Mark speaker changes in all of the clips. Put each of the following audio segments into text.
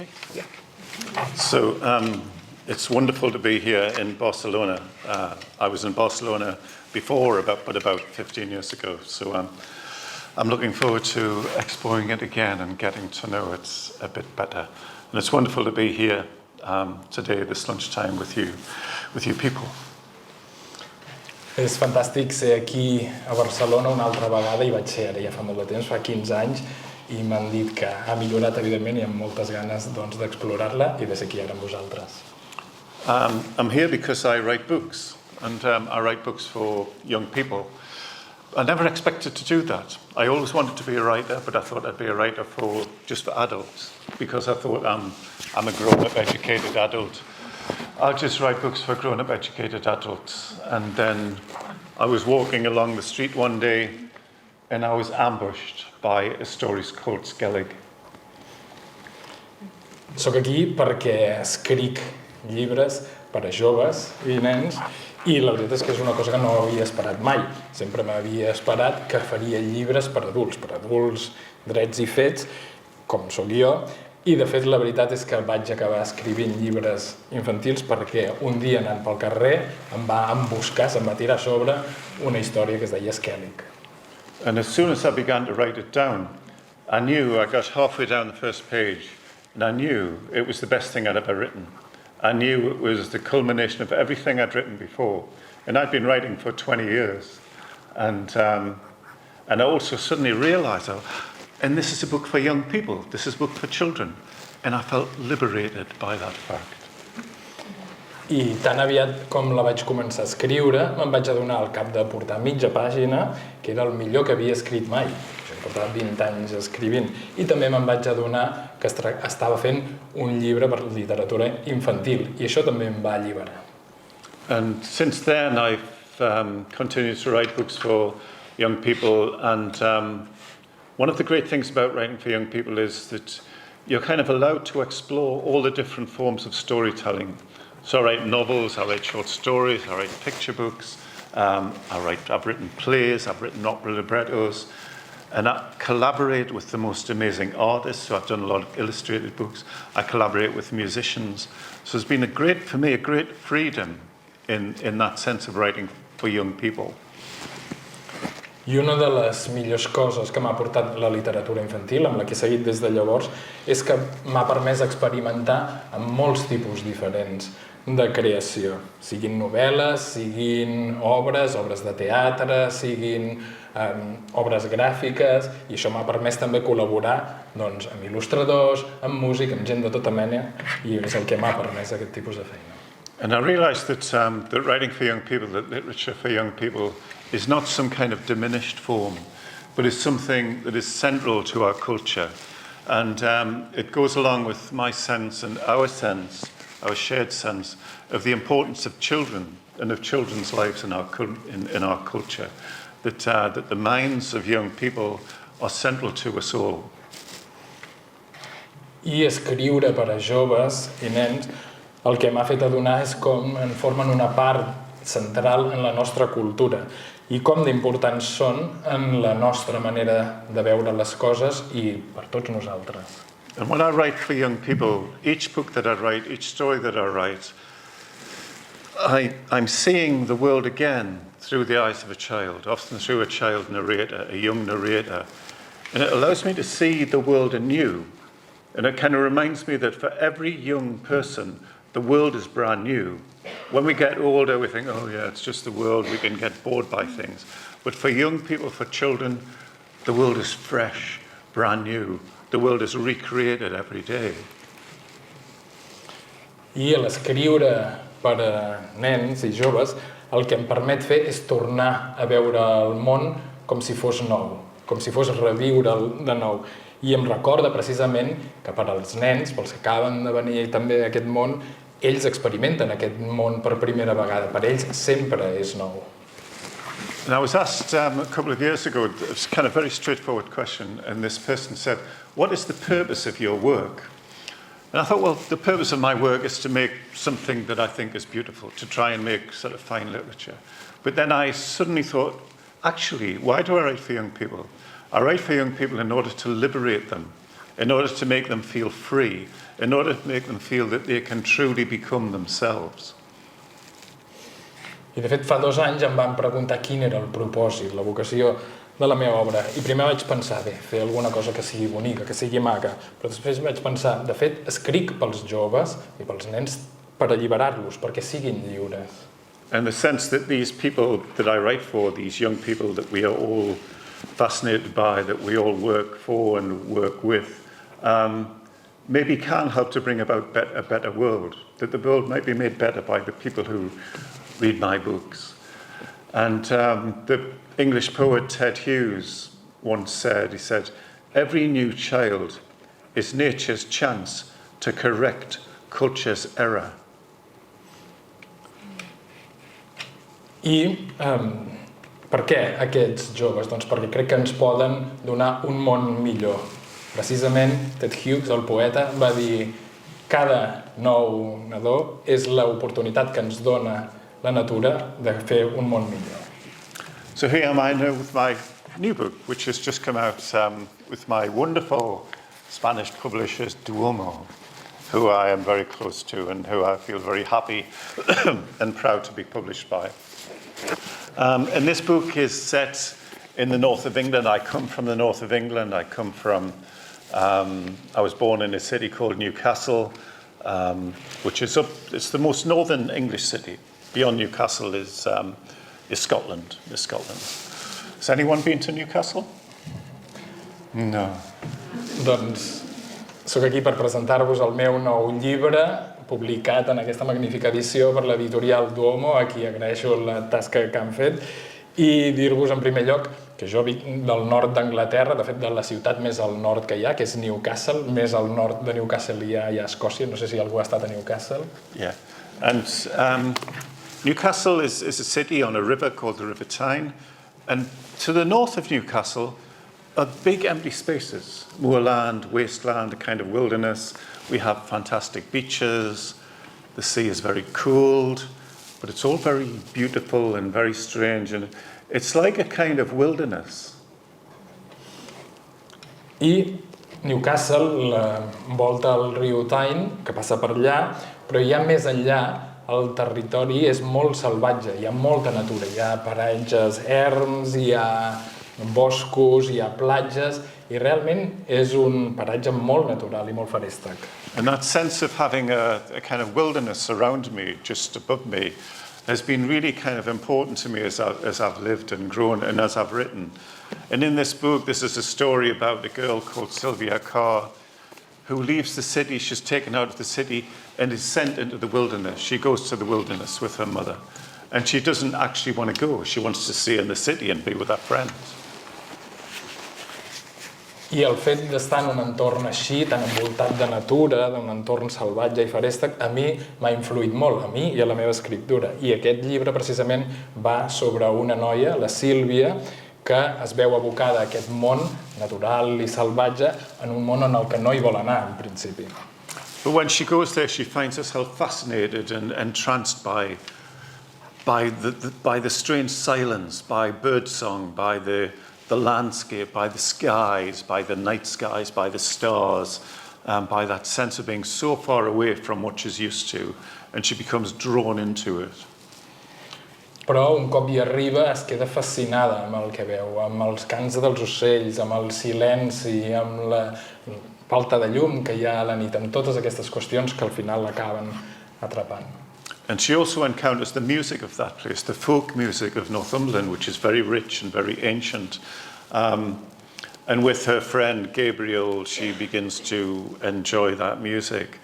Speaker 1: Okay. Yeah. So it's wonderful to be here in Barcelona. I was in Barcelona before, about 15 years ago. So I'm looking forward to exploring it again and getting to know it a bit better. And it's wonderful to be here today, this lunchtime, with you people.
Speaker 2: És fantàstic ser aquí a Barcelona una altra vegada. Hi vaig ser ara ja fa molt de temps, fa 15 anys, i m'han dit que ha millorat, evidentment, i amb moltes ganes d'explorar-la i de ser aquí ara amb vosaltres.
Speaker 1: I'm here because I write books, and I write books for young people. I never expected to do that. I always wanted to be a writer, but I thought I'd be a writer just for adults, because I thought I'm a grown-up, educated adult. I'll just write books for grown-up, educated adults. And then I was walking along the street one day, and I was ambushed by a story called Skellig.
Speaker 2: Soc aquí perquè escric llibres per a joves i nens, i la veritat és que és una cosa que no havia esperat mai. Sempre m'havia esperat que faria llibres per adults drets i fets, com sóc jo, i de fet la veritat és que vaig acabar escrivint llibres infantils perquè un dia anant pel carrer em va emboscar, se'm va tirar a sobre una història que es deia Skellig.
Speaker 1: And as soon as I began to write it down, I got halfway down the first page, and I knew it was the best thing I'd ever written. I knew it was the culmination of everything I'd written before. And I'd been writing for 20 years. And I also suddenly realized, and this is a book for young people. This is a book for children. And I felt liberated by that fact.
Speaker 2: I tan aviat com la vaig començar a escriure, me'n vaig adonar al cap de portar mitja pàgina que era el millor que havia escrit mai. Jo portava 20 anys escrivint. I també me'n vaig adonar que estava fent un llibre per literatura infantil. I això també em va alliberar.
Speaker 1: And since then, I've continued to write books for young people. And one of the great things about writing for young people is that you're kind of allowed to explore all the different forms of storytelling. So I write novels, I write short stories, I write picture books, I've written plays, I've written opera librettos, and I collaborate with the most amazing artists. So I've done a lot of illustrated books. I collaborate with musicians. So it's been a great freedom in that sense of writing for young people.
Speaker 2: I una de les millors coses que m'ha portat la literatura infantil, amb la que he seguit des de llavors, és que m'ha permès experimentar amb molts tipus diferents de creació. Siguin novel·les, siguin obres de teatre, siguin obres gràfiques, i això m'ha permès també col·laborar amb il·lustradors, amb músic, amb gent de tota mena, i és el que m'ha permès aquest tipus de feina.
Speaker 1: And I realized that writing for young people, that literature for young people, is not some kind of diminished form, but is something that is central to our culture. And it goes along with my sense and our sense, our shared sense, of the importance of children and of children's lives in our culture, that the minds of young people are central to us all.
Speaker 2: I escriure per a joves i nens, el que m'ha fet adonar és com en formen una part central en la nostra cultura i com d'importants són en la nostra manera de veure les coses i per tots nosaltres.
Speaker 1: And when I write for young people, each book that I write, each story that I write, I'm seeing the world again through the eyes of a child, often through a child narrator, a young narrator. And it allows me to see the world anew. And it kind of reminds me that for every young person, the world is brand new. When we get older, we think, oh yeah, it's just the world, we can get bored by things. But for young people, for children, the world is fresh, brand new. The world is recreated every day.
Speaker 2: I l'escriure per a nens i joves, el que em permet fer és tornar a veure el món com si fos nou, com si fos revivre'l de nou. I em recorda precisament que per als nens, pels que acaben de venir també a aquest món, ells experimenten aquest món per primera vegada. Per ells sempre és nou.
Speaker 1: And I was asked a couple of years ago, it was kind of a very straightforward question, and this person said, what is the purpose of your work? And I thought, well, the purpose of my work is to make something that I think is beautiful, to try and make sort of fine literature. But then I suddenly thought, actually, why do I write for young people? I write for young people in order to liberate them, in order to make them feel free, in order to make them feel that they can truly become themselves.
Speaker 2: I de fet fa 2 anys em van preguntar quin era el propòsit, la vocació de la meva obra. I primer vaig pensar, bé, fer alguna cosa que sigui bonica, que sigui maca. Però després vaig pensar, de fet, escric pels joves i pels nens per alliberar-los, perquè siguin lliures.
Speaker 1: And the sense that these people that I write for, these young people that we are all fascinated by, that we all work for and work with, maybe can help to bring about a better world, that the world might be made better by the people who read my books. And the English poet Ted Hughes once said, he said, "Every new child is nature's chance to correct culture's error."
Speaker 2: I per què aquests joves? Doncs perquè crec que ens poden donar un món millor. Precisament, Ted Hughes, el poeta, va dir cada nou nadó és l'oportunitat que ens dona la natura de fer un món millor.
Speaker 1: So here am I now with my new book, which has just come out with my wonderful Spanish publishers, Duomo, who I am very close to and who I feel very happy and proud to be published by. And this book is set in the north of England. I come from the north of England. I was born in a city called Newcastle, which is it's the most northern English city. Beyond Newcastle is Scotland. Has anyone been to Newcastle? No.
Speaker 2: Doncs sóc aquí per presentar-vos el meu nou llibre, publicat en aquesta magnífica edició per l'editorial Duomo, a qui agraeixo la tasca que han fet, i dir-vos en primer lloc que jo vinc del nord d'Anglaterra, de fet de la ciutat més al nord que hi ha, que és Newcastle. Més al nord de Newcastle hi ha Escòcia, no sé si algú ha estat a Newcastle.
Speaker 1: Yeah, and Newcastle is a city on a river called the River Tyne, and to the north of Newcastle are big empty spaces, moorland, wasteland, a kind of wilderness. We have fantastic beaches, the sea is very cooled, but it's all very beautiful and very strange, and it's like a kind of wilderness.
Speaker 2: I Newcastle envolta el riu Tyne, que passa per allà, però ja més enllà el territori és molt salvatge, hi ha molta natura, hi ha paratges erms, hi ha boscos, hi ha platges, i realment és un paratge molt natural i molt feréstec.
Speaker 1: And that sense of having a kind of wilderness around me, just above me, has been really kind of important to me as I've lived and grown and as I've written. And in this book, this is a story about a girl called Sylvia Carr who leaves the city. She's taken out of the city and is sent into the wilderness. She goes to the wilderness with her mother. And she doesn't actually want to go. She wants to stay in the city and be with her friends.
Speaker 2: I el fet d'estar en un entorn així, tan envoltat de natura, d'un entorn salvatge i feréstec, a mi m'ha influït molt, a mi i a la meva escriptura. I aquest llibre precisament va sobre una noia, la Sílvia, que es veu abocada a aquest món natural i salvatge en un món en el que no hi vol anar, en principi.
Speaker 1: But when she goes there, she finds herself fascinated and entranced by the strange silence, by birdsong, by the landscape, by the skies, by the night skies, by the stars, by that sense of being so far away from what she's used to, and she becomes drawn into it.
Speaker 2: Però un cop hi arriba es queda fascinada amb el que veu, amb els cants dels ocells, amb el silenci, amb la falta de llum que hi ha a la nit, amb totes aquestes qüestions que al final l'acaben atrapant.
Speaker 1: And she also encounters the music of that place, the folk music of Northumberland, which is very rich and very ancient. And with her friend Gabriel, she begins to enjoy that music.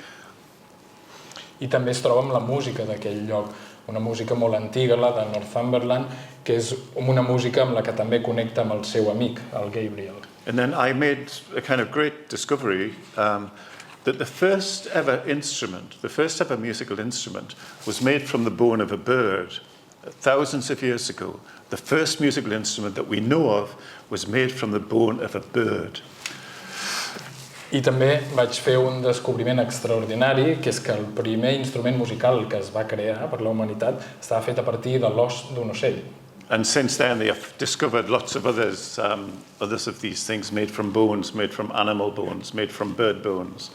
Speaker 2: I també es troba amb la música d'aquell lloc, una música molt antiga, la de Northumberland, que és una música amb la que també connecta amb el seu amic, el Gabriel.
Speaker 1: And then I made a kind of great discovery that the first ever musical instrument was made from the bone of a bird thousands of years ago. The first musical instrument that we know of was made from the bone of a bird.
Speaker 2: I també vaig fer un descobriment extraordinari, que és que el primer instrument musical que es va crear per la humanitat estava fet a partir de l'os d'un ocell.
Speaker 1: And since then they have discovered lots of others of these things made from bones, made from animal bones, made from bird bones.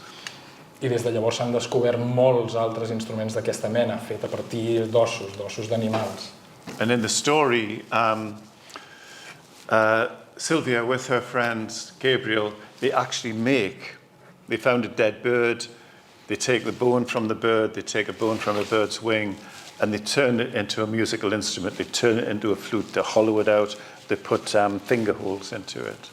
Speaker 2: I des de llavors s'han descobert molts altres instruments d'aquesta mena, fet a partir d'ossos d'animals.
Speaker 1: And in the story, Sylvia, with her friend Gabriel, they found a dead bird, they take the bone from the bird, they take a bone from a bird's wing, and they turn it into a musical instrument. They turn it into a flute, they hollow it out, they put finger holes into it.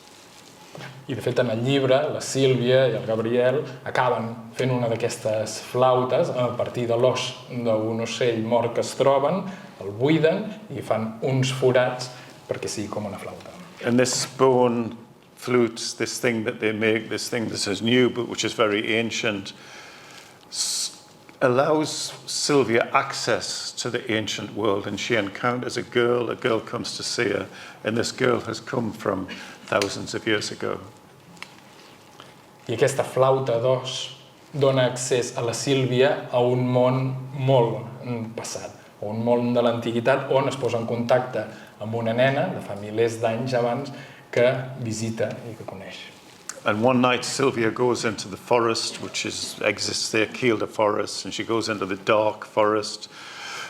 Speaker 2: I de fet en el llibre la Sílvia i el Gabriel acaben fent una d'aquestes flautes a partir de l'os d'un ocell mort que es troben, el buiden i fan uns forats perquè sigui com una flauta.
Speaker 1: And this bone flute, this thing that they make, this thing that is new but which is very ancient, allows Sylvia access to the ancient world, and she encounters a girl comes to see her, and this girl has come from thousands of years ago.
Speaker 2: I aquesta flauta d'os dona accés a la Sílvia a un món molt passat, a un món de l'antiguitat on es posa en contacte amb una nena de fa milers d'anys abans que visita i que coneix.
Speaker 1: And one night Sylvia goes into the forest, which exists there, Kielder Forest, and she goes into the dark forest.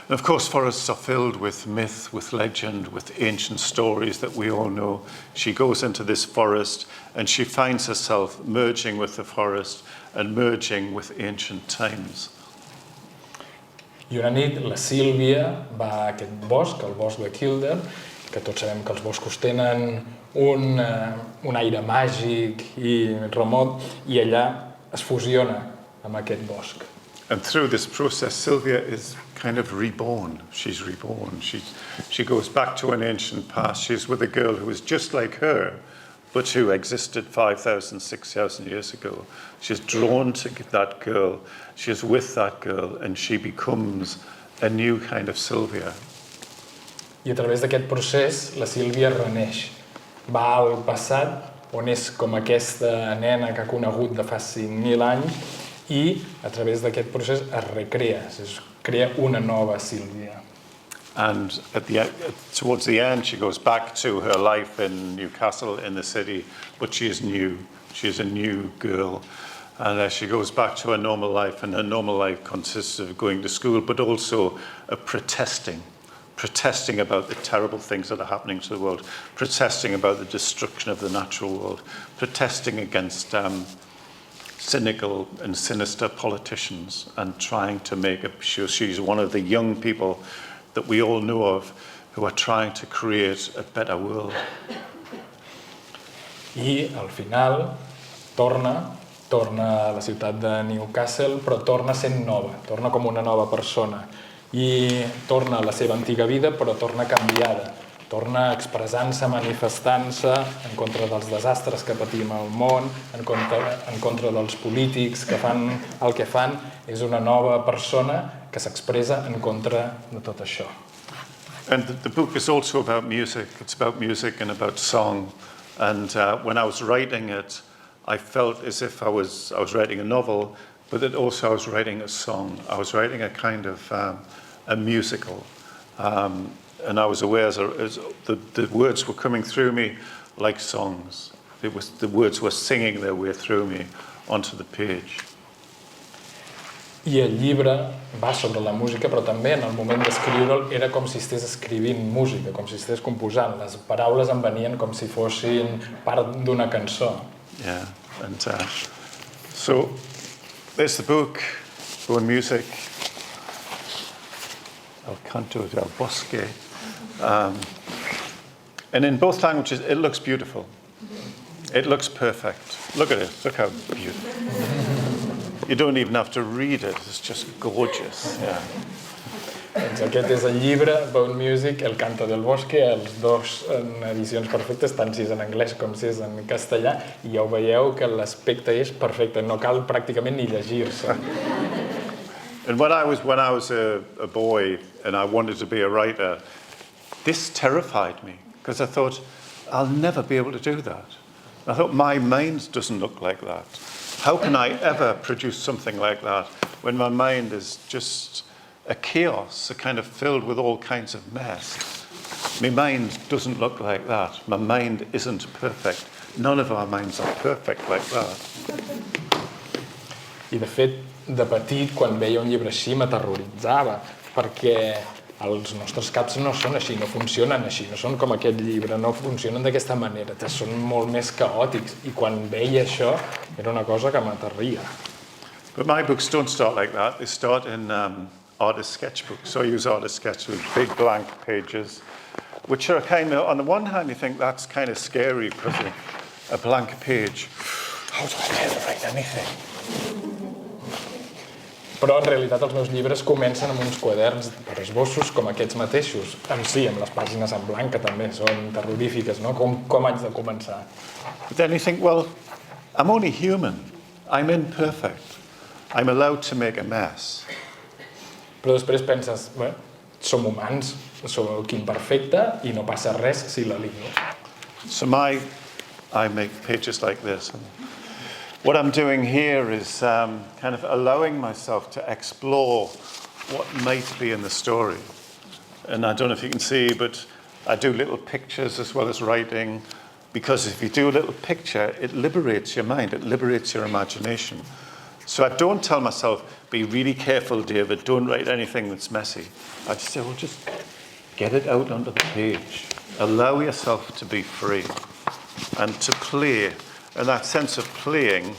Speaker 1: And of course, forests are filled with myth, with legend, with ancient stories that we all know. She goes into this forest and she finds herself merging with the forest and merging with ancient times.
Speaker 2: I una nit la Sílvia va a aquest bosc, el bosc de Kielder, que tots sabem que els boscos tenen un aire màgic i remot, i allà es fusiona amb aquest bosc.
Speaker 1: And through this process, Sylvia is kind of reborn. She's reborn. She goes back to an ancient past. She's with a girl who is just like her, but who existed 5,000, 6,000 years ago. She's drawn to that girl. She's with that girl, and she becomes a new kind of Sylvia.
Speaker 2: I a través d'aquest procés, la Sílvia reneix. Va al passat, on és com aquesta nena que ha conegut de fa 5.000 anys, i a través d'aquest procés es recrea, es crea una nova Sílvia.
Speaker 1: And towards the end, she goes back to her life in Newcastle, in the city, but she is new. She is a new girl. And she goes back to her normal life, and her normal life consists of going to school, but also protesting about the terrible things that are happening to the world, protesting about the destruction of the natural world, protesting against cynical and sinister politicians, and trying to make sure she's one of the young people that we all know of who are trying to create a better world.
Speaker 2: I al final torna a la ciutat de Newcastle, però torna sent nova, torna com una nova persona, i torna a la seva antiga vida, però torna canviada, torna expressant-se, manifestant-se en contra dels desastres que patim al món, en contra dels polítics que fan el que fan. És una nova persona que s'expressa en contra de tot això.
Speaker 1: And the book is also about music. It's about music and about song. And when I was writing it, I felt as if I was writing a novel, but that also I was writing a song. I was writing a kind of a musical. And I was aware as the words were coming through me like songs. The words were singing their way through me onto the page.
Speaker 2: I el llibre va sobre la música, però també en el moment d'escriure'l era com si estigués escrivint música, com si estigués composant. Les paraules em venien com si fossin part d'una cançó.
Speaker 1: Yeah, and so there's the book, Bone Music, El Canto del Bosque. And in both languages, it looks beautiful. It looks perfect. Look at it. Look how beautiful. You don't even have to read it. It's just gorgeous. Yeah.
Speaker 2: Doncs aquest és el llibre, Bone Music, El Canto del Bosque, els dos en edicions perfectes, tant si és en anglès com si és en castellà, i ja ho veieu que l'aspecte és perfecte, no cal pràcticament ni llegir-se.
Speaker 1: And when I was a boy and I wanted to be a writer, this terrified me because I thought, I'll never be able to do that. I thought, my mind doesn't look like that. How can I ever produce something like that when my mind is just a chaos, a kind of filled with all kinds of mess? My mind doesn't look like that. My mind isn't perfect. None of our minds are perfect like that.
Speaker 2: I de fet, de petit, quan veia un llibre així, m'aterroritzava, perquè els nostres caps no són així, no funcionen així, no són com aquest llibre, no funcionen d'aquesta manera, són molt més caòtics, i quan veia això era una cosa que m'aterria.
Speaker 1: But my books don't start like that. They start in artist sketchbooks. So I use artist sketchbooks, big blank pages, which are kind of, on the one hand, you think that's kind of scary because a blank page. How do I ever write anything?
Speaker 2: Però en realitat els meus llibres comencen amb uns quaderns per esbossos com aquests mateixos. Sí, amb les pàgines en blanc, que també són terrorífiques, no? Com haig de començar?
Speaker 1: But then you think, well, I'm only human. I'm imperfect. I'm allowed to make a mess.
Speaker 2: Però després penses, bé, som humans, soc imperfecte i no passa res si la lio.
Speaker 1: So I make pages like this. And what I'm doing here is kind of allowing myself to explore what might be in the story. And I don't know if you can see, but I do little pictures as well as writing, because if you do a little picture, it liberates your mind, it liberates your imagination. So I don't tell myself, be really careful, David, don't write anything that's messy. I just say, well, just get it out onto the page. Allow yourself to be free and to play. And that sense of playing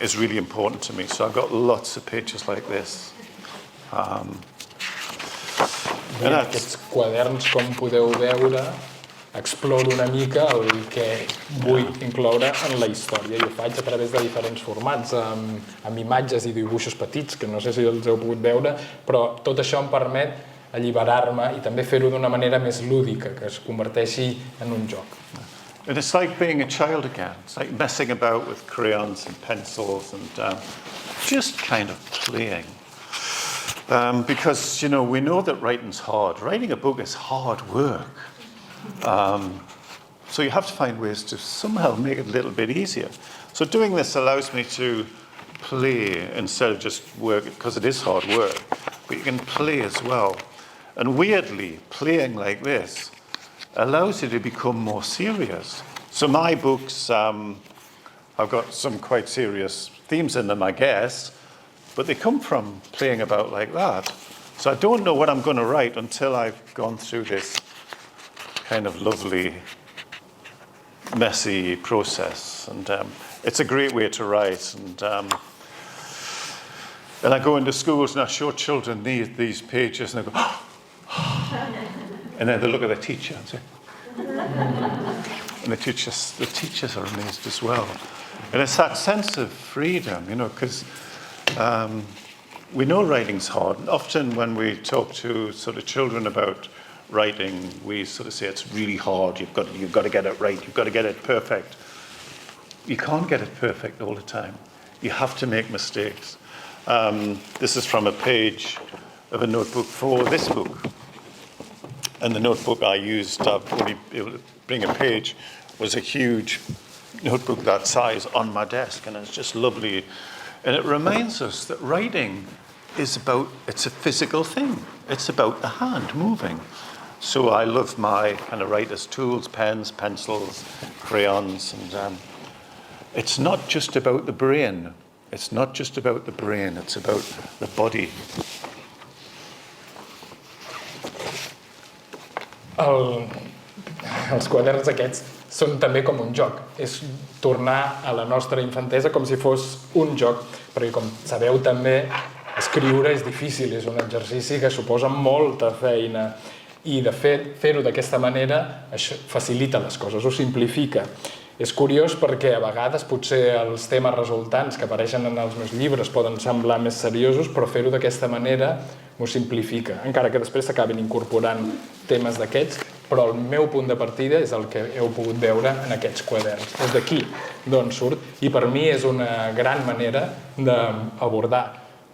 Speaker 1: is really important to me. So I've got lots of pages like this.
Speaker 2: Aquests quaderns, com podeu veure, exploro una mica el que vull incloure en la història. I ho faig a través de diferents formats, amb imatges i dibuixos petits, que no sé si els heu pogut veure, però tot això em permet alliberar-me i també fer-ho d'una manera més lúdica, que es converteixi en un joc.
Speaker 1: And it's like being a child again. It's like messing about with crayons and pencils and just kind of playing. Because, you know, we know that writing's hard. Writing a book is hard work. So you have to find ways to somehow make it a little bit easier. So doing this allows me to play instead of just work, because it is hard work. But you can play as well. And weirdly, playing like this allows you to become more serious. So my books, I've got some quite serious themes in them, I guess, but they come from playing about like that. So I don't know what I'm going to write until I've gone through this kind of lovely, messy process. And it's a great way to write. And I go into schools and I show children these pages and they go, and then they look at the teacher and say, and the teachers are amazed as well. And it's that sense of freedom, you know, because we know writing's hard. And often when we talk to sort of children about writing, we sort of say it's really hard. You've got to get it right. You've got to get it perfect. You can't get it perfect all the time. You have to make mistakes. This is from a page of a notebook for this book. And the notebook I used to only be able to bring a page was a huge notebook that size on my desk, and it's just lovely. And it reminds us that writing it's a physical thing. It's about the hand moving. So I love my kind of writer's tools, pens, pencils, crayons, and it's not just about the brain. It's not just about the brain, it's about the body.
Speaker 2: Els quaderns aquests són també com un joc. És tornar a la nostra infantesa com si fos un joc, perquè com sabeu també, escriure és difícil, és un exercici que suposa molta feina i de fet fer-ho d'aquesta manera això facilita les coses, ho simplifica. És curiós perquè a vegades potser els temes resultants que apareixen en els meus llibres poden semblar més seriosos, però fer-ho d'aquesta manera m'ho simplifica, encara que després s'acabin incorporant temes d'aquests, però el meu punt de partida és el que heu pogut veure en aquests quaderns. És d'aquí d'on surt i per mi és una gran manera d'abordar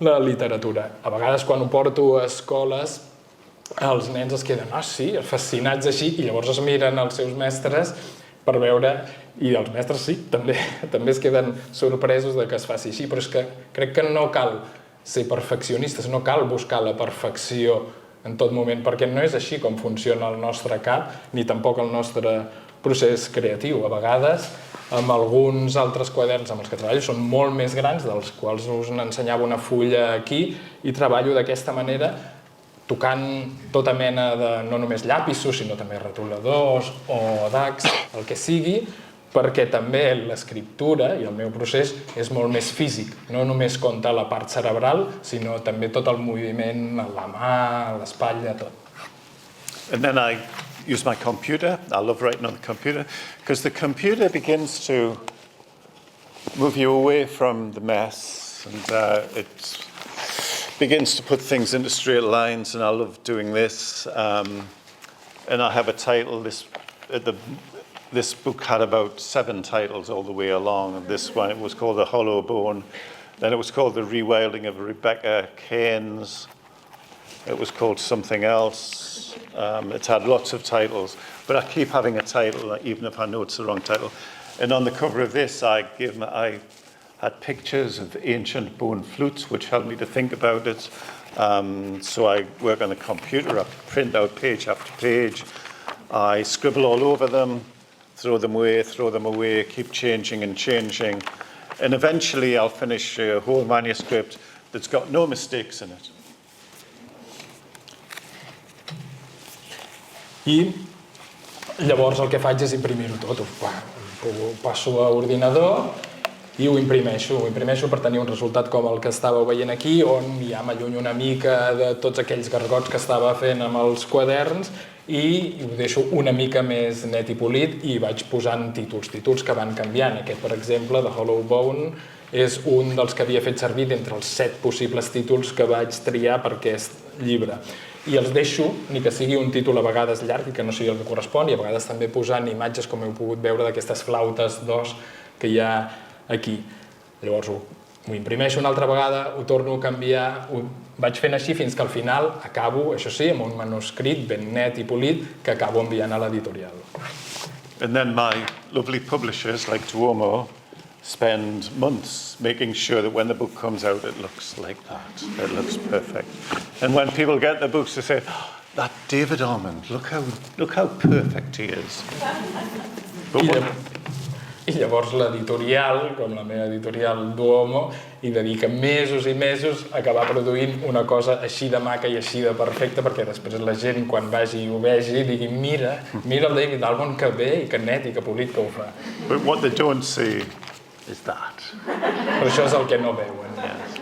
Speaker 2: la literatura. A vegades quan ho porto a escoles els nens es queden, sí, fascinats així, i llavors es miren els seus mestres per veure, i els mestres sí, també es queden sorpresos de que es faci així, però és que crec que no cal ser perfeccionistes, no cal buscar la perfecció en tot moment, perquè no és així com funciona el nostre cap, ni tampoc el nostre procés creatiu. A vegades amb alguns altres quaderns amb els que treballo, són molt més grans, dels quals us n'ensenyava una fulla aquí, i treballo d'aquesta manera, tocant tota mena de, no només llapisos, sinó també retoladors o dacs, el que sigui, perquè també l'escriptura i el meu procés és molt més físic. No només compta la part cerebral, sinó també tot el moviment a la mà, a l'espatlla, tot.
Speaker 1: And then I use my computer. I love writing on the computer because the computer begins to move you away from the mess, and it begins to put things into straight lines, and I love doing this. And I have a title. This book had about 7 titles all the way along, and this one, it was called The Hollow Bone. Then it was called The Rewilding of Rebecca Cairns. It was called something else. It's had lots of titles, but I keep having a title, even if I know it's the wrong title. And on the cover of this, I had pictures of ancient bone flutes, which helped me to think about it. So I work on the computer, I print out page after page. I scribble all over them, throw them away, keep changing and changing. And eventually I'll finish a whole manuscript that's got no mistakes in it.
Speaker 2: I llavors el que faig és imprimir-ho tot. Ho passo a ordinador i ho imprimeixo per tenir un resultat com el que estàveu veient aquí, on ja m'allunyo una mica de tots aquells gargots que estava fent amb els quaderns i ho deixo una mica més net i polit i vaig posant títols que van canviant. Aquest, per exemple, de Hollow Bone, és un dels que havia fet servir d'entre els 7 possibles títols que vaig triar per aquest llibre. I els deixo, ni que sigui un títol a vegades llarg i que no sigui el que correspon, i a vegades també posant imatges, com heu pogut veure, d'aquestes flautes d'os que hi ha aquí. Llavors ho imprimeixo una altra vegada, ho torno a canviar, ho vaig fent així fins que al final acabo, això sí, amb un manuscrit ben net i polit que acabo enviant a l'editorial.
Speaker 1: And then my lovely publishers, like Duomo, spend months making sure that when the book comes out, it looks like that. It looks perfect. And when people get the books, they say, oh, that David Almond, look how perfect he is.
Speaker 2: I llavors l'editorial, com la meva editorial Duomo, hi dedica mesos i mesos a acabar produint una cosa així de maca i així de perfecta, perquè després la gent, quan vagi i ho vegi, digui mira el David Almond que bé i que net i que polit que ho fa.
Speaker 1: But what they don't see is that.
Speaker 2: Però això és el que no veuen.
Speaker 1: Yes.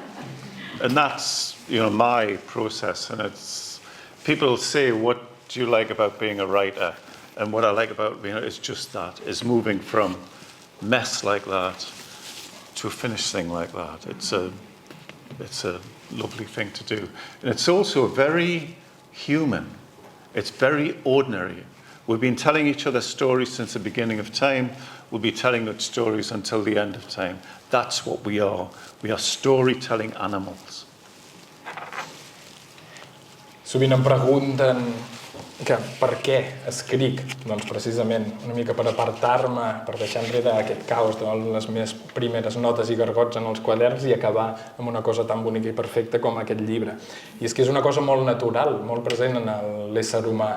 Speaker 1: And that's, my process. And it's, people say, what do you like about being a writer? And what I like about being is just that, is moving from mess like that to a finished thing like that. It's a lovely thing to do. And it's also very human. It's very ordinary. We've been telling each other stories since the beginning of time. We'll be telling those stories until the end of time. That's what we are. We are storytelling animals. Sovint
Speaker 2: em pregunten que per què escric? Doncs precisament una mica per apartar-me, per deixar enrere aquest caos de les meves primeres notes i gargots en els quaderns i acabar amb una cosa tan bonica i perfecta com aquest llibre. I és que és una cosa molt natural, molt present en l'ésser humà.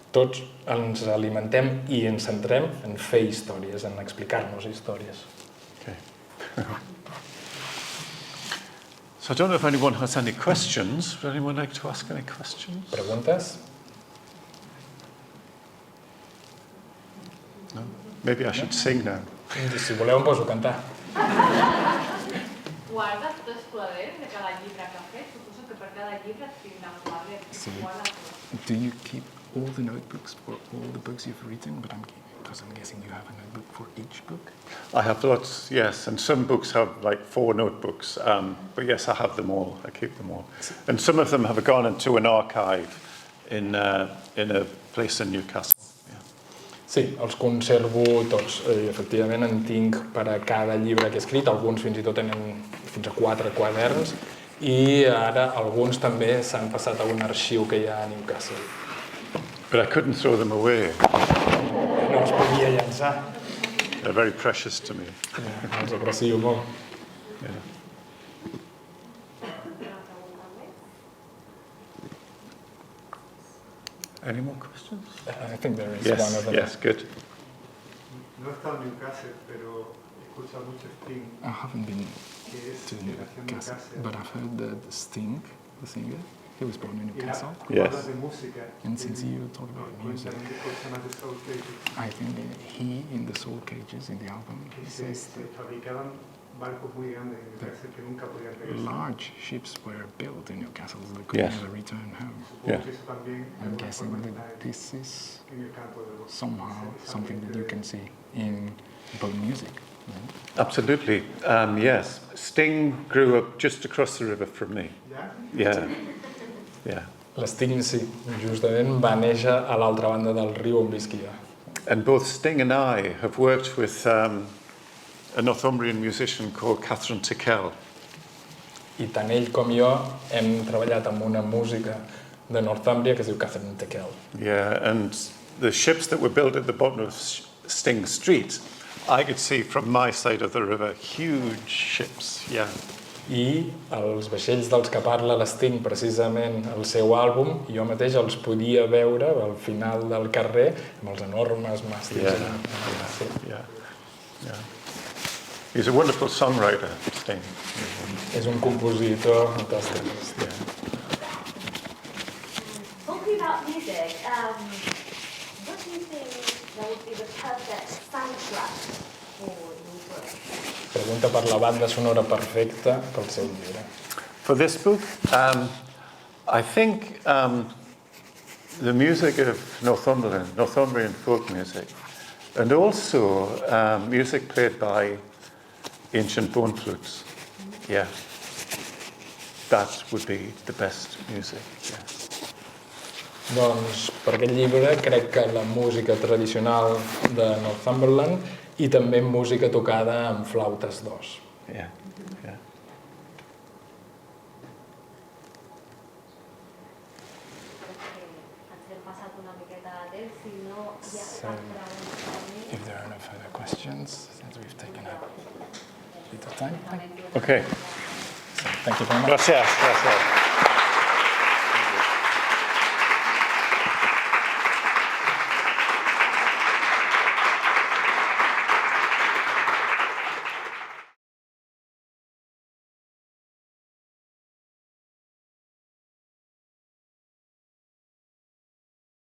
Speaker 2: Tots ens alimentem i ens centrem en fer històries, en explicar-nos històries.
Speaker 1: Okay. So I don't know if anyone has any questions. Would anyone like to ask any questions?
Speaker 2: Preguntes?
Speaker 1: No? Maybe I should sing now.
Speaker 2: Si voleu em poso a cantar.
Speaker 3: Guardes dos quaderns de cada llibre que has fet? Suposo que per cada llibre tindrà un quadern.
Speaker 4: Sí. Do you keep all the notebooks for all the books you've written? But because I'm guessing you have a notebook for each book?
Speaker 1: I have lots, yes, and some books have like 4 notebooks, but yes, I have them all, I keep them all. And some of them have gone into an archive in a place in Newcastle. Yeah.
Speaker 2: Sí, els conservo tots. Efectivament, en tinc per a cada llibre que he escrit, alguns fins i tot tenen fins a 4 quaderns, i ara alguns també s'han passat a un arxiu que hi ha a Newcastle.
Speaker 1: But I couldn't throw them away.
Speaker 2: No els podia llançar.
Speaker 1: They're very precious to me.
Speaker 2: Els aprecio molt.
Speaker 1: Yeah. Any more questions?
Speaker 2: I think there is
Speaker 1: Yes,
Speaker 2: one of them.
Speaker 1: yes, good.
Speaker 5: No he estado en Newcastle, pero he escuchado mucho Sting,
Speaker 4: I haven't been
Speaker 5: que es
Speaker 4: to
Speaker 5: generación
Speaker 4: Newcastle,
Speaker 5: Newcastle.
Speaker 4: but I've heard that Sting, the singer, he was born in
Speaker 5: Y
Speaker 4: Newcastle.
Speaker 1: Yes.
Speaker 5: hablas de música.
Speaker 4: And since you talk about music,
Speaker 5: Cuentan un disco que se llama The Soul Cages,
Speaker 4: I think that he, in the Soul Cages, in the album,
Speaker 5: que
Speaker 4: he
Speaker 5: se
Speaker 4: says that
Speaker 5: fabricaban barcos muy grandes en Newcastle que nunca podían regresar.
Speaker 4: large ships were built in Newcastle that could
Speaker 1: Yes.
Speaker 4: never return home.
Speaker 5: Supongo
Speaker 1: Yeah.
Speaker 5: que eso también de
Speaker 4: I'm
Speaker 5: alguna
Speaker 4: guessing
Speaker 5: forma
Speaker 4: that
Speaker 5: está
Speaker 4: this is
Speaker 5: en el campo de los
Speaker 4: somehow
Speaker 5: esa
Speaker 4: something that you
Speaker 5: ambiente
Speaker 4: can see in boat music. Right?
Speaker 1: Absolutely. Yes. Sting grew up just across the river from me.
Speaker 5: de- ¿Ya?
Speaker 1: Yeah. Yeah.
Speaker 2: L'Sting, sí, justament va néixer a l'altra banda del riu on visc jo.
Speaker 1: And both Sting and I have worked with a Northumbrian musician called Catherine Tickell.
Speaker 2: I tant ell com jo hem treballat amb una música de Northumbria que es diu Caterina.
Speaker 1: Yeah, and the ships that were built at the bottom of Sting Street, I could see from my side of the river huge ships. Yeah.
Speaker 2: I els vaixells dels que parla l'Sting, precisament el seu àlbum, jo mateix els podia veure al final del carrer amb els enormes màstics.
Speaker 1: Yeah.
Speaker 2: Sí.
Speaker 1: Yeah. Yeah. He's a wonderful songwriter, Sting.
Speaker 2: És un compositor fantàstic.
Speaker 1: Yeah.
Speaker 6: Talking about music, what do you think that would be the perfect soundtrack for your book?
Speaker 2: Pregunta per la banda sonora perfecta pel seu llibre.
Speaker 1: For this book, I think the music of Northumbrian folk music, and also music played by ancient bone flutes. Yeah, that would be the best music. Yeah.
Speaker 2: Doncs per aquest llibre crec que la música tradicional de Northumberland i també música tocada amb flautes d'os.
Speaker 1: Yeah. Yeah.
Speaker 6: Ens hem passat una miqueta de temps, si no hi ha
Speaker 4: So,
Speaker 6: cap pregunta per mi.
Speaker 4: if there are no further questions, since we've taken up a bit of time,
Speaker 1: Okay.
Speaker 4: so thank you very much.
Speaker 1: Gracias. Gracias.